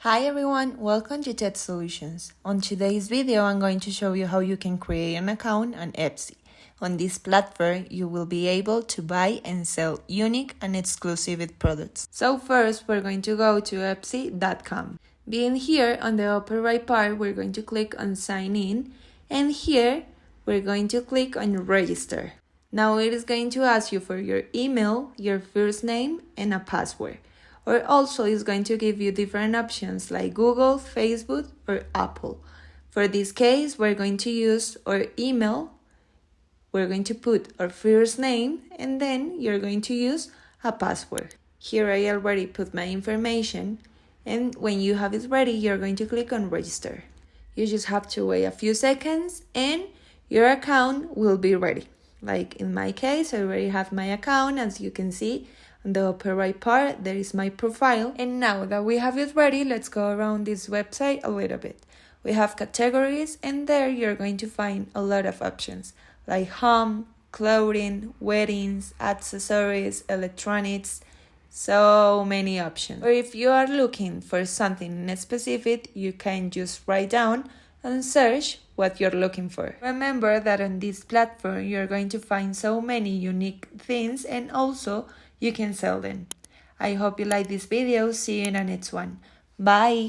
Hi everyone, welcome to TED Solutions. On today's video, I'm going to show you how you can create an account on Etsy. On this platform, you will be able to buy and sell unique and exclusive products. So first, we're going to go to Etsy.com. Being here on the upper right part, we're going to click on sign in, and here we're going to click on register. Now it is going to ask you for your email, your first name, and a password. Or also is going to give you different options like Google, Facebook, or Apple. For this case, we're going to use our email. We're going to put our first name, and then you're going to use a password. Here I already put my information, and when you have it ready, you're going to click on register. You just have to wait a few seconds, and your account will be ready. Like in my case, I already have my account, as you can see. On the upper right part, there is my profile. And now that we have it ready, let's go around this website a little bit. We have categories, and there you're going to find a lot of options like home, clothing, weddings, accessories, electronics, so many options. Or if you are looking for something specific, you can just write down and search what you're looking for. Remember that on this platform, you're going to find so many unique things, and also you can sell them. I hope you like this video. See you in the next one. Bye!